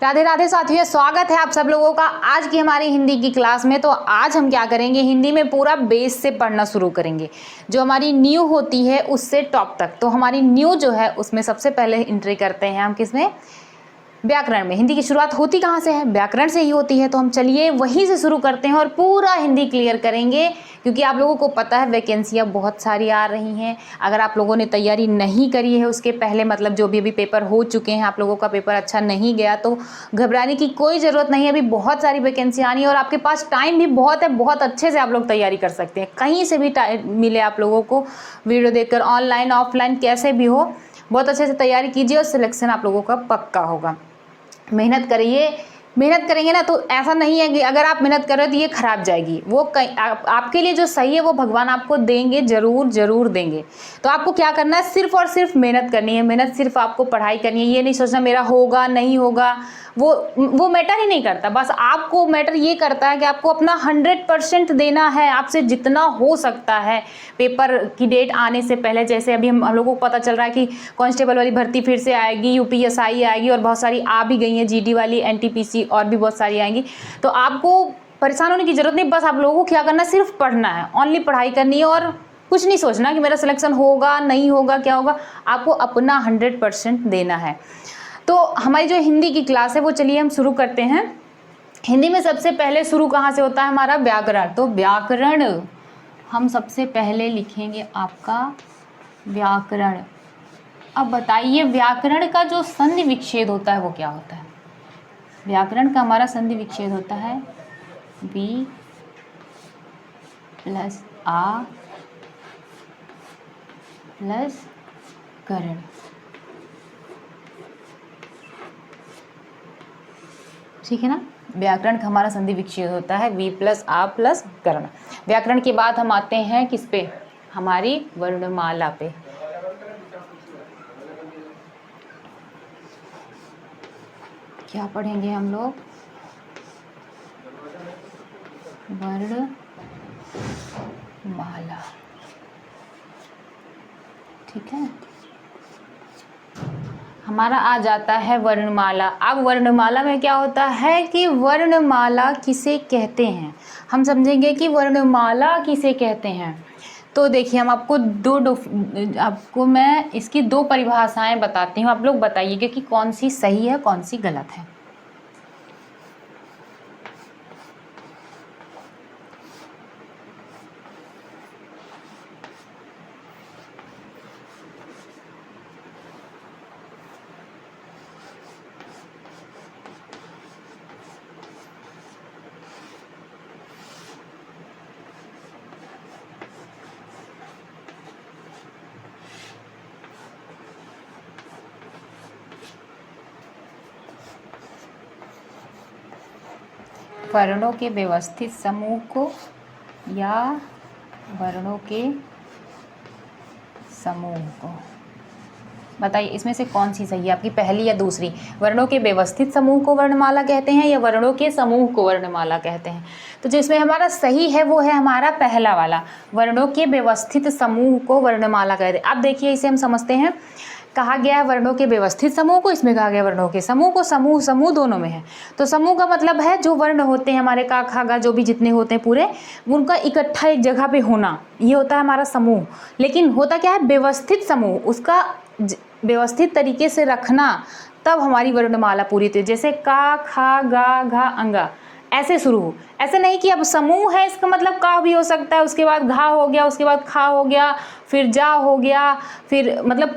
राधे राधे साथियों, स्वागत है आप सब लोगों का आज की हमारी हिंदी की क्लास में। तो आज हम क्या करेंगे, हिंदी में पूरा बेस से पढ़ना शुरू करेंगे। जो हमारी न्यू होती है उससे टॉप तक। तो हमारी न्यू जो है उसमें सबसे पहले एंट्री करते हैं हम किसमें, व्याकरण में। हिंदी की शुरुआत होती कहाँ से है, व्याकरण से ही होती है। तो हम चलिए वहीं से शुरू करते हैं और पूरा हिंदी क्लियर करेंगे, क्योंकि आप लोगों को पता है वैकेंसियाँ बहुत सारी आ रही हैं। अगर आप लोगों ने तैयारी नहीं करी है उसके पहले, मतलब जो भी अभी पेपर हो चुके हैं, आप लोगों का पेपर अच्छा नहीं गया तो घबराने की कोई ज़रूरत नहीं है। अभी बहुत सारी वैकेंसियाँ आनी है और आपके पास टाइम भी बहुत है, बहुत अच्छे से आप लोग तैयारी कर सकते हैं। कहीं से भी टाइम मिले आप लोगों को, वीडियो देखकर, ऑनलाइन ऑफलाइन कैसे भी हो, बहुत अच्छे से तैयारी कीजिए और सिलेक्शन आप लोगों का पक्का होगा। मेहनत करिए, मेहनत करेंगे ना तो ऐसा नहीं है कि अगर आप मेहनत कर रहे हो तो ये खराब जाएगी। वो आपके लिए जो सही है वो भगवान आपको देंगे, ज़रूर ज़रूर देंगे। तो आपको क्या करना है, सिर्फ और सिर्फ मेहनत करनी है। मेहनत सिर्फ आपको पढ़ाई करनी है, ये नहीं सोचना मेरा होगा नहीं होगा, वो मैटर ही नहीं करता। बस आपको मैटर ये करता है कि आपको अपना 100% देना है, आपसे जितना हो सकता है। पेपर की डेट आने से पहले, जैसे अभी हम लोगों को पता चल रहा है कि कांस्टेबल वाली भर्ती फिर से आएगी, यूपीएसआई आएगी और बहुत सारी आ भी गई हैं, जीडी वाली, एनटीपीसी और भी बहुत सारी आएंगी। तो आपको परेशान होने की ज़रूरत नहीं, बस आप लोगों को क्या करना है, सिर्फ पढ़ना है, ओनली पढ़ाई करनी है और कुछ नहीं सोचना कि मेरा सिलेक्शन होगा नहीं होगा क्या होगा। आपको अपना 100% देना है। तो हमारी जो हिंदी की क्लास है वो चलिए हम शुरू करते हैं। हिंदी में सबसे पहले शुरू कहाँ से होता है, हमारा व्याकरण। तो व्याकरण हम सबसे पहले लिखेंगे आपका व्याकरण। अब बताइए व्याकरण का जो संधि विच्छेद होता है वो क्या होता है। व्याकरण का हमारा संधि विच्छेद होता है वी प्लस आ प्लस करण। ठीक है ना। व्याकरण का हमारा संधि विच्छेद होता है वी प्लस आ प्लस करण। व्याकरण के बाद हम आते हैं किस पे, हमारी वर्णमाला पे। क्या पढ़ेंगे हम लोग, वर्णमाला। ठीक है, हमारा आ जाता है वर्णमाला। अब वर्णमाला में क्या होता है कि वर्णमाला किसे कहते हैं, हम समझेंगे कि वर्णमाला किसे कहते हैं। तो देखिए हम आपको मैं इसकी 2 परिभाषाएं बताती हूँ, आप लोग बताइएगा कि कौन सी सही है कौन सी गलत है। वर्णों के व्यवस्थित समूह को या वर्णों के समूह को, बताइए इसमें से कौन सी सही है आपकी, पहली या दूसरी। वर्णों के व्यवस्थित समूह को वर्णमाला कहते हैं या वर्णों के समूह को वर्णमाला कहते हैं। तो जिसमें हमारा सही है वो है हमारा पहला वाला, वर्णों के व्यवस्थित समूह को वर्णमाला कहते हैं। अब देखिए इसे हम समझते हैं, कहा गया है वर्णों के व्यवस्थित समूह को, इसमें कहा गया वर्णों के समूह को। समूह समूह दोनों में है। तो समूह का मतलब है जो वर्ण होते हैं हमारे का खा गा, जो भी जितने होते हैं पूरे, उनका इकट्ठा एक जगह पे होना, ये होता है हमारा समूह। लेकिन होता क्या है, व्यवस्थित समूह, उसका व्यवस्थित तरीके से रखना, तब हमारी वर्णमाला पूरी थी। जैसे का खा गा घा अंगा ऐसे शुरू हो, ऐसे नहीं कि अब समूह है इसका मतलब का भी हो सकता है, उसके बाद घा हो गया, उसके बाद खा हो गया, फिर जा हो गया, फिर मतलब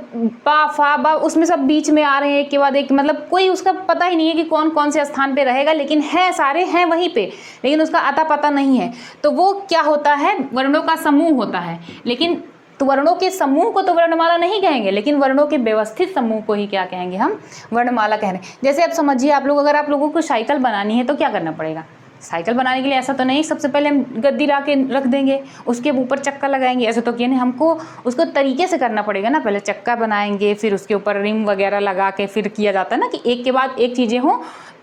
पा फा बा, उसमें सब बीच में आ रहे हैं एक के बाद एक, मतलब कोई उसका पता ही नहीं है कि कौन कौन से स्थान पे रहेगा, लेकिन है सारे हैं वहीं पे, लेकिन उसका अता पता नहीं है। तो वो क्या होता है, वर्णों का समूह होता है। लेकिन तो वर्णों के समूह को तो वर्णमाला नहीं कहेंगे, लेकिन वर्णों के व्यवस्थित समूह को ही क्या कहेंगे, हम वर्णमाला कह रहे हैं। जैसे आप समझिए, आप लोग अगर आप लोगों को साइकिल बनानी है तो क्या करना पड़ेगा। साइकिल बनाने के लिए ऐसा तो नहीं सबसे पहले हम गद्दी ला के रख देंगे, उसके ऊपर चक्का लगाएंगे, ऐसा तो किया नहीं। हमको उसको तरीके से करना पड़ेगा ना, पहले चक्का बनाएंगे, फिर उसके ऊपर रिम वगैरह लगा के फिर किया जाता है ना, कि एक के बाद एक चीज़ें हों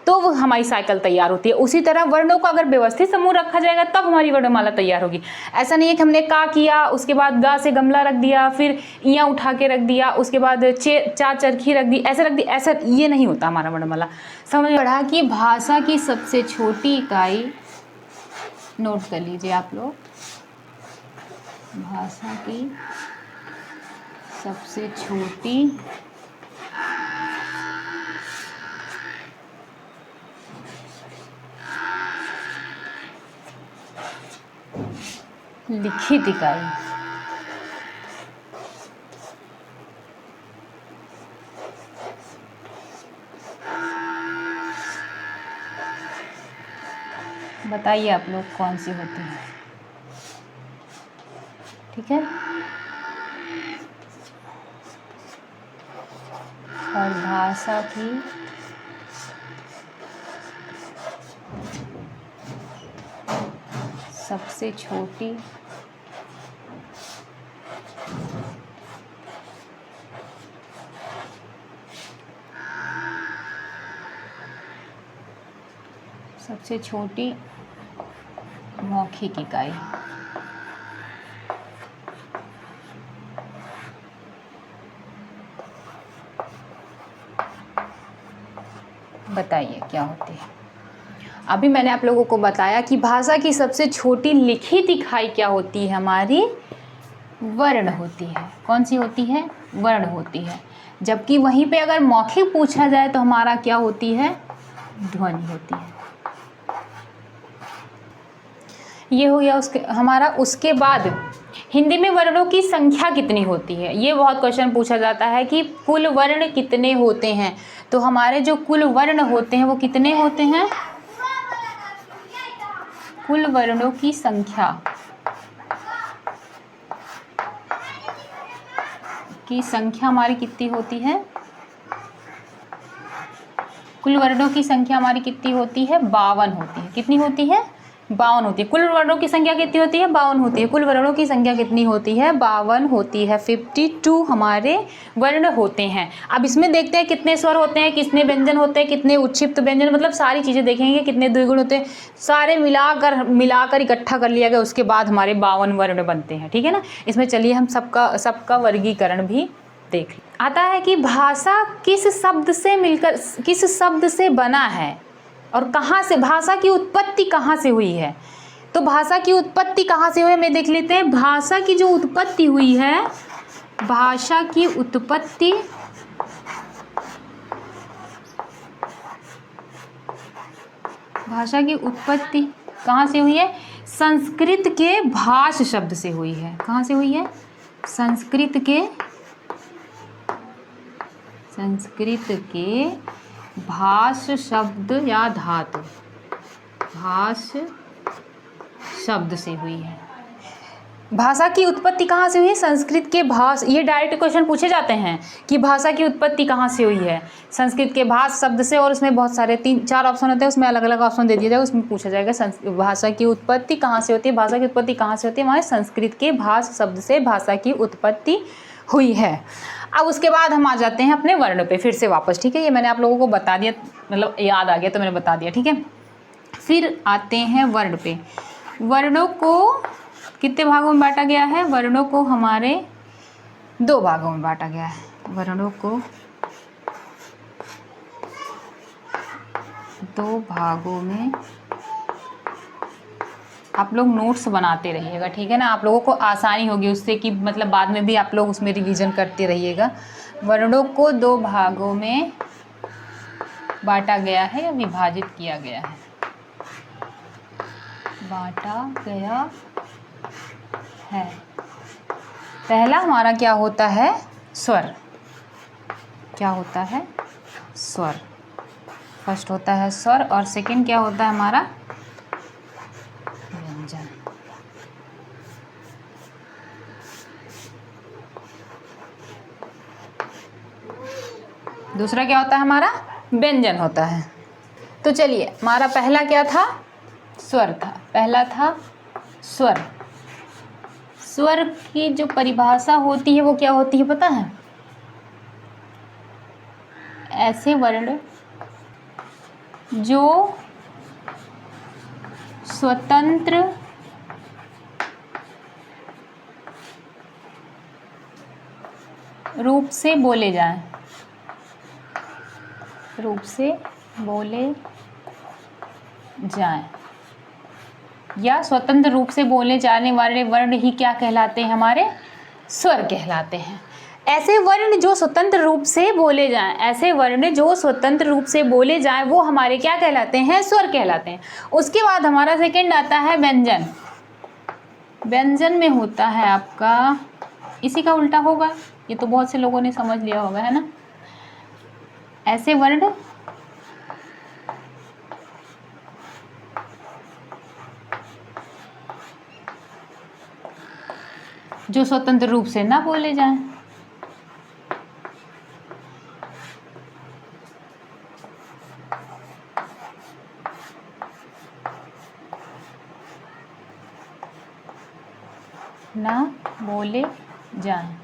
तो वो हमारी साइकिल तैयार होती है। उसी तरह वर्णों का अगर व्यवस्थित समूह रखा जाएगा तब हमारी वर्णमाला तैयार होगी। ऐसा नहीं है कि हमने का किया, उसके बाद गा से गमला रख दिया, फिर इया उठा के रख दिया, उसके बाद चा चरखी रख दी, ऐसे रख दी, ऐसा ये नहीं होता हमारा वर्णमाला। समझ में पड़ा कि भाषा की सबसे छोटी इकाई, नोट कर लीजिए आप लोग, भाषा की सबसे छोटी लिखित इकाई बताइए आप लोग कौन सी होती है। ठीक है, और भाषा की सबसे छोटी मौखिक इकाई। बताइए क्या होती है। अभी मैंने आप लोगों को बताया कि भाषा की सबसे छोटी लिखित इकाई क्या होती है, हमारी वर्ण होती है। कौन सी होती है? वर्ण होती है। जबकि वहीं पे अगर मौखिक पूछा जाए तो हमारा क्या होती है? ध्वनि होती है। ये हो गया हमारा। उसके बाद हिंदी में वर्णों की संख्या कितनी होती है, ये बहुत क्वेश्चन पूछा जाता है कि कुल वर्ण कितने होते हैं। तो हमारे जो कुल वर्ण होते हैं वो कितने होते हैं? कुल वर्णों की संख्या हमारी कितनी होती है? कुल वर्णों की संख्या हमारी कितनी होती है? 52 होती है। कितनी होती है? 52 होती है। कुल वर्णों की संख्या कितनी होती है? 52 होती है। कुल वर्णों की संख्या कितनी होती है? 52 होती है। 52 हमारे वर्ण होते हैं। अब इसमें देखते हैं कितने स्वर होते हैं, कितने व्यंजन होते हैं, कितने उच्छिष्ट व्यंजन, मतलब सारी चीज़ें देखेंगे, कितने द्विगुण होते हैं, सारे मिलाकर इकट्ठा कर लिया गया, उसके बाद हमारे 52 वर्ण बनते हैं। ठीक है ना। इसमें चलिए हम सबका वर्गीकरण भी देख आता है कि भाषा किस शब्द से बना है और कहाँ से, भाषा की उत्पत्ति कहाँ से हुई है। तो भाषा की उत्पत्ति कहाँ से हुई है, मैं देख लेते हैं। भाषा की जो उत्पत्ति हुई है, भाषा की उत्पत्ति कहाँ से हुई है? संस्कृत के भाष शब्द से हुई है। कहाँ से हुई है? संस्कृत के भाष शब्द या धातु, भाष शब्द से हुई है। भाषा की उत्पत्ति कहाँ से हुई है? संस्कृत के भाष। ये डायरेक्ट क्वेश्चन पूछे जाते हैं कि भाषा की उत्पत्ति कहाँ से हुई है? संस्कृत के भाष शब्द से, और उसमें बहुत सारे 3-4 ऑप्शन होते हैं, उसमें अलग अलग ऑप्शन दे दिया जाएगा, उसमें पूछा जाएगा भाषा की उत्पत्ति कहाँ से होती है। भाषा की उत्पत्ति कहाँ से होती है? हमारे संस्कृत के भाष शब्द से भाषा की उत्पत्ति हुई है। अब उसके बाद हम आ जाते हैं अपने वर्ण पे फिर से वापस। ठीक है, ये मैंने आप लोगों को बता दिया, मतलब याद आ गया तो मैंने बता दिया। ठीक है, फिर आते हैं वर्ण पे। वर्णों को कितने भागों में बांटा गया है? वर्णों को हमारे 2 भागों में बांटा गया है। वर्णों को 2 भागों में आप लोग नोट्स बनाते रहिएगा। ठीक है ना, आप लोगों को आसानी होगी उससे कि मतलब बाद में भी आप लोग उसमें रिवीजन करते रहिएगा। वर्णों को 2 भागों में बांटा गया है या विभाजित किया गया है? बांटा गया है। पहला हमारा क्या होता है? स्वर। क्या होता है? स्वर। फर्स्ट होता है स्वर, और सेकंड क्या होता है हमारा? व्यंजन। दूसरा क्या होता है हमारा? व्यंजन होता है। तो चलिए, हमारा पहला क्या था? स्वर था। पहला था स्वर। स्वर की जो परिभाषा होती है वो क्या होती है पता है? ऐसे वर्ण जो स्वतंत्र रूप से बोले जाएं, रूप से बोले जाएं, या स्वतंत्र रूप से बोले जाने वाले वर्ण ही क्या कहलाते हैं? हमारे स्वर कहलाते हैं। ऐसे वर्ण जो स्वतंत्र रूप से बोले जाएं, ऐसे वर्ण जो स्वतंत्र रूप से बोले जाएं वो हमारे क्या कहलाते हैं? स्वर कहलाते हैं। उसके बाद हमारा सेकंड आता है व्यंजन। व्यंजन में होता है आपका, इसी का उल्टा होगा, ये तो बहुत से लोगों ने समझ लिया होगा, है ना। ऐसे वर्ण जो स्वतंत्र रूप से ना बोले जाएं, ना बोले जाएं।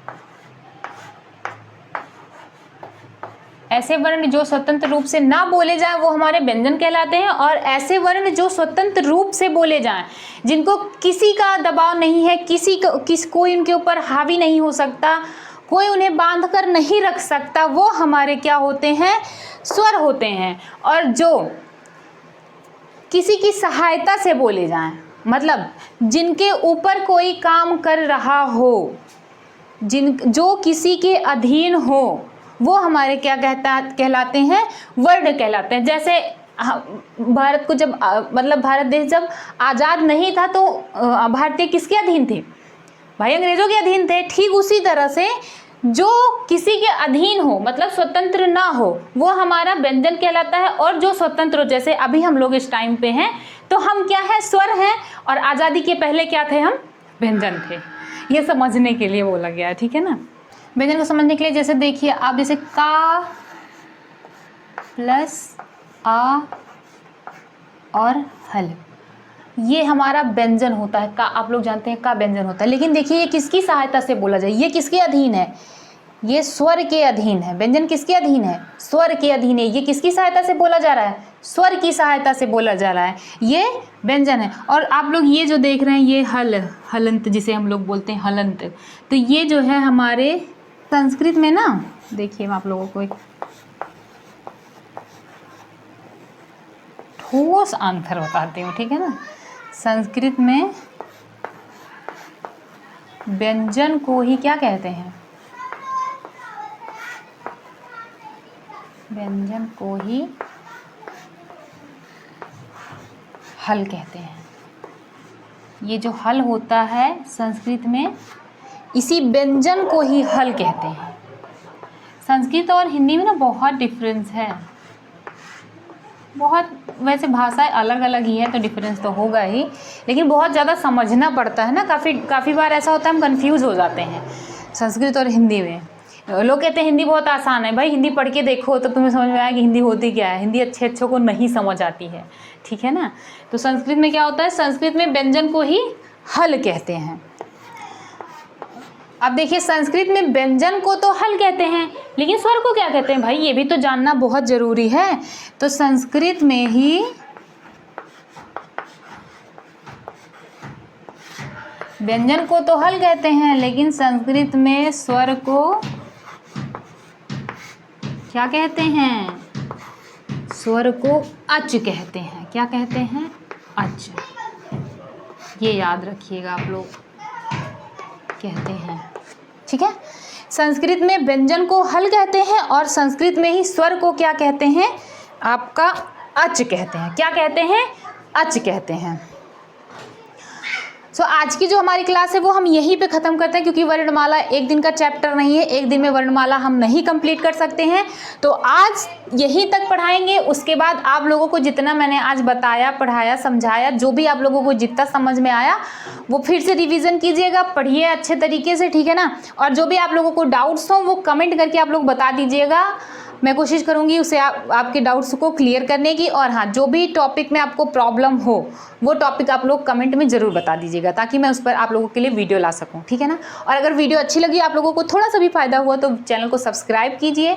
ऐसे वर्ण जो स्वतंत्र रूप से ना बोले जाएं वो हमारे व्यंजन कहलाते हैं, और ऐसे वर्ण जो स्वतंत्र रूप से बोले जाएं, जिनको किसी का दबाव नहीं है, कोई उनके ऊपर हावी नहीं हो सकता, कोई उन्हें बांध कर नहीं रख सकता, वो हमारे क्या होते हैं? स्वर होते हैं। और जो किसी की सहायता से बोले जाएं, मतलब जिनके ऊपर कोई काम कर रहा हो, जो किसी के अधीन हो, वो हमारे क्या कहलाते हैं? वर्ण कहलाते हैं। जैसे भारत को जब मतलब भारत देश जब आज़ाद नहीं था तो भारतीय किसके अधीन थे? भाई अंग्रेजों के अधीन थे। ठीक उसी तरह से जो किसी के अधीन हो, मतलब स्वतंत्र ना हो, वो हमारा व्यंजन कहलाता है। और जो स्वतंत्र हो, जैसे अभी हम लोग इस टाइम पे हैं तो हम क्या है? स्वर हैं। और आज़ादी के पहले क्या थे? हम व्यंजन थे। ये समझने के लिए बोला गया है, ठीक है ना। व्यंजन को समझने के लिए जैसे देखिए आप, जैसे का प्लस आ और हल, ये हमारा व्यंजन होता है। का आप लोग जानते हैं का व्यंजन होता है, लेकिन देखिए ये किसकी सहायता से बोला जाए? ये किसके अधीन है? ये स्वर के अधीन है। व्यंजन किसके अधीन है? स्वर के अधीन है। ये किसकी सहायता से बोला जा रहा है? स्वर की सहायता से बोला जा रहा है, ये व्यंजन है। और आप लोग ये जो देख रहे हैं ये हलंत, जिसे हम लोग बोलते हैं हलंत, तो ये जो है हमारे संस्कृत में ना, देखिए मैं आप लोगों को एक ठोस आंसर बताती हूँ, ठीक है ना। संस्कृत में व्यंजन को ही क्या कहते हैं? व्यंजन को ही हल कहते हैं। ये जो हल होता है संस्कृत में, इसी व्यंजन को ही हल कहते हैं। संस्कृत और हिंदी में ना बहुत डिफरेंस है, बहुत, वैसे भाषाएं अलग अलग ही है तो डिफरेंस तो होगा ही, लेकिन बहुत ज़्यादा समझना पड़ता है ना। काफ़ी बार ऐसा होता है हम कंफ्यूज हो जाते हैं संस्कृत और हिंदी में। लोग कहते हैं हिंदी बहुत आसान है। भाई हिंदी पढ़ के देखो तो तुम्हें समझ में आया कि हिंदी होती क्या है। हिंदी अच्छों को नहीं समझ आती है, ठीक है ना। तो संस्कृत में क्या होता है? संस्कृत में व्यंजन को ही हल कहते हैं। अब देखिए संस्कृत में व्यंजन को तो हल कहते हैं, लेकिन स्वर को क्या कहते हैं? भाई ये भी तो जानना बहुत ज़रूरी है। तो संस्कृत में ही व्यंजन को तो हल कहते हैं, लेकिन संस्कृत में स्वर को क्या कहते हैं? स्वर को अच कहते हैं। क्या कहते हैं? अच। ये याद रखिएगा आप लोग, कहते हैं, ठीक है। संस्कृत में व्यंजन को हल कहते हैं और संस्कृत में ही स्वर को क्या कहते हैं? आपका अच कहते हैं। क्या कहते हैं? अच कहते हैं। सो आज की जो हमारी क्लास है वो हम यहीं पे ख़त्म करते हैं, क्योंकि वर्णमाला एक दिन का चैप्टर नहीं है, एक दिन में वर्णमाला हम नहीं कंप्लीट कर सकते हैं। तो आज यहीं तक पढ़ाएंगे। उसके बाद आप लोगों को जितना मैंने आज बताया, पढ़ाया, समझाया, जो भी आप लोगों को जितना समझ में आया वो फिर से रिवीजन कीजिएगा, पढ़िए अच्छे तरीके से, ठीक है ना। और जो भी आप लोगों को डाउट्स हो वो कमेंट करके आप लोग बता दीजिएगा। मैं कोशिश करूंगी उसे आपके डाउट्स को क्लियर करने की। और हाँ, जो भी टॉपिक में आपको प्रॉब्लम हो वो टॉपिक आप लोग कमेंट में ज़रूर बता दीजिएगा, ताकि मैं उस पर आप लोगों के लिए वीडियो ला सकूं, ठीक है ना। और अगर वीडियो अच्छी लगी, आप लोगों को थोड़ा सा भी फायदा हुआ, तो चैनल को सब्सक्राइब कीजिए।